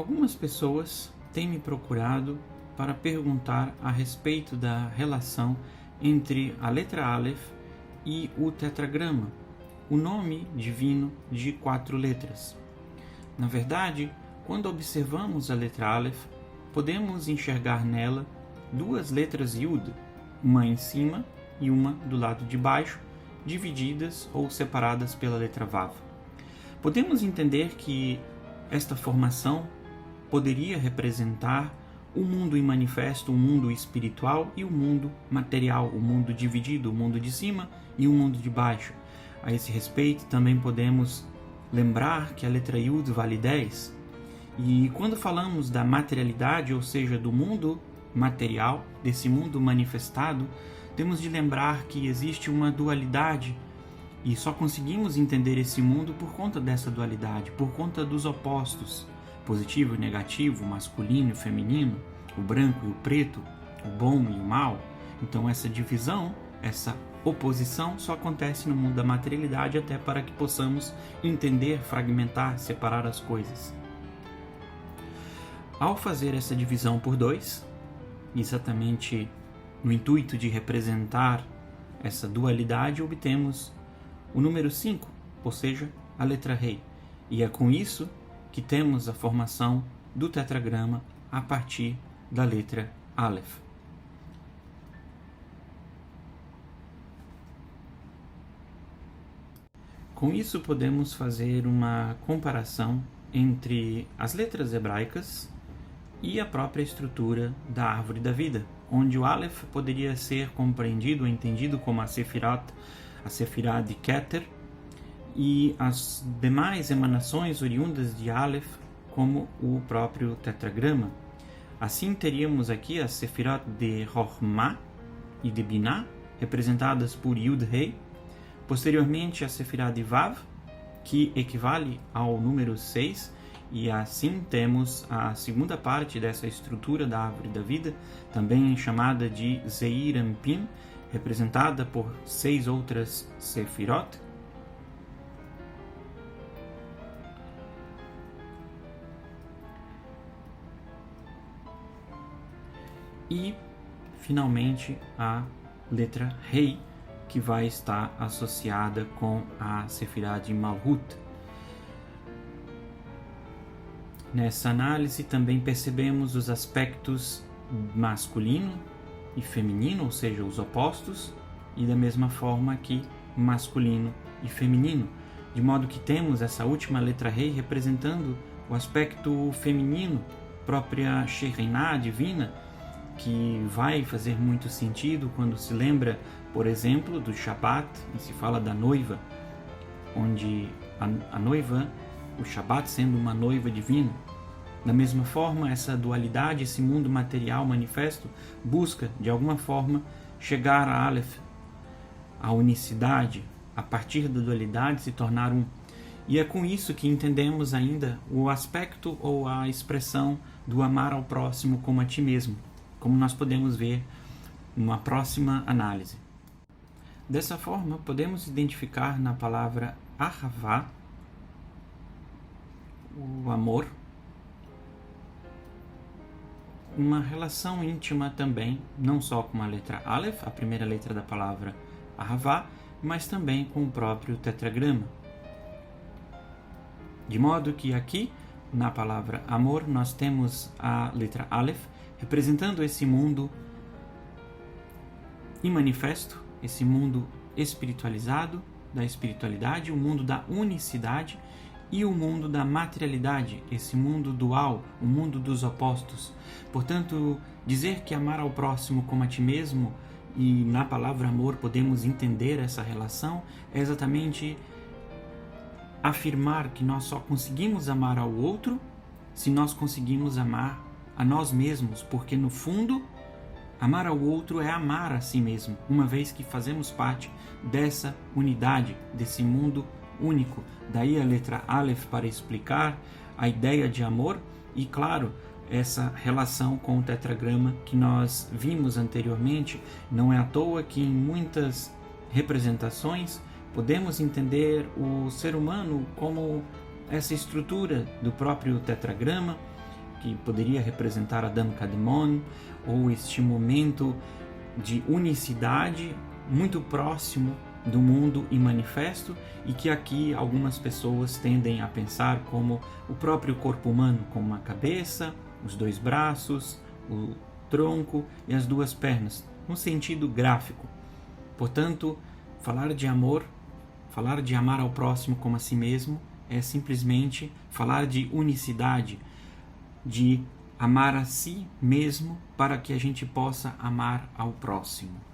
Algumas pessoas têm me procurado para perguntar a respeito da relação entre a letra Aleph e o tetragrama, o nome divino de 4 letras. Na verdade, quando observamos a letra Aleph, podemos enxergar nela 2 letras Yud, uma em cima e uma do lado de baixo, divididas ou separadas pela letra Vav. Podemos entender que esta formação poderia representar o mundo imanifesto, o mundo espiritual e o mundo material, o mundo dividido, o mundo de cima e o mundo de baixo. A esse respeito, também podemos lembrar que a letra Yud vale 10. E quando falamos da materialidade, ou seja, do mundo material, desse mundo manifestado, temos de lembrar que existe uma dualidade e só conseguimos entender esse mundo por conta dessa dualidade, por conta dos opostos, positivo e negativo, masculino e feminino, o branco e o preto, o bom e o mal. Então essa divisão, essa oposição só acontece no mundo da materialidade, até para que possamos entender, fragmentar, separar as coisas. Ao fazer essa divisão por 2, exatamente no intuito de representar essa dualidade, obtemos o número 5, ou seja, a letra Rei. E é com isso que temos a formação do tetragrama a partir da letra Aleph. Com isso podemos fazer uma comparação entre as letras hebraicas e a própria estrutura da árvore da vida, onde o Aleph poderia ser compreendido ou entendido como a Sefirá de Keter, e as demais emanações oriundas de Aleph como o próprio tetragrama. Assim teríamos aqui as Sefirot de Chokhmah e de Binah, representadas por Yud-Rei, posteriormente a Sefirá de Vav, que equivale ao número 6, e assim temos a segunda parte dessa estrutura da árvore da vida, também chamada de Zeir Anpin, representada por 6 outras Sefirot. E, finalmente, a letra Rei, que vai estar associada com a Sefirá de Malhut. Nessa análise também percebemos os aspectos masculino e feminino, ou seja, os opostos, e da mesma forma aqui masculino e feminino, de modo que temos essa última letra Rei representando o aspecto feminino, própria Shekhinah divina, que vai fazer muito sentido quando se lembra, por exemplo, do Shabat, e se fala da noiva, onde a noiva, o Shabat sendo uma noiva divina. Da mesma forma, essa dualidade, esse mundo material manifesto, busca, de alguma forma, chegar a Aleph, a unicidade, a partir da dualidade se tornar um. E é com isso que entendemos ainda o aspecto ou a expressão do amar ao próximo como a ti mesmo, como nós podemos ver numa próxima análise. Dessa forma, podemos identificar na palavra Ahavá o amor, uma relação íntima também, não só com a letra Aleph, a primeira letra da palavra Ahavá, mas também com o próprio tetragrama. De modo que aqui, na palavra amor, nós temos a letra Aleph, representando esse mundo imanifesto, esse mundo espiritualizado, da espiritualidade, o mundo da unicidade e o mundo da materialidade, esse mundo dual, o mundo dos opostos. Portanto, dizer que amar ao próximo como a ti mesmo, e na palavra amor podemos entender essa relação, é exatamente afirmar que nós só conseguimos amar ao outro se nós conseguimos amar a nós mesmos, porque no fundo, amar ao outro é amar a si mesmo, uma vez que fazemos parte dessa unidade, desse mundo único. Daí a letra Aleph para explicar a ideia de amor e, claro, essa relação com o tetragrama que nós vimos anteriormente. Não é à toa que em muitas representações podemos entender o ser humano como essa estrutura do próprio tetragrama, que poderia representar Adam Kadmon, ou este momento de unicidade muito próximo do mundo e manifesto, e que aqui algumas pessoas tendem a pensar como o próprio corpo humano, como a cabeça, os 2 braços, o tronco e as 2 pernas, no sentido gráfico. Portanto, falar de amor, falar de amar ao próximo como a si mesmo, é simplesmente falar de unicidade, de amar a si mesmo para que a gente possa amar ao próximo.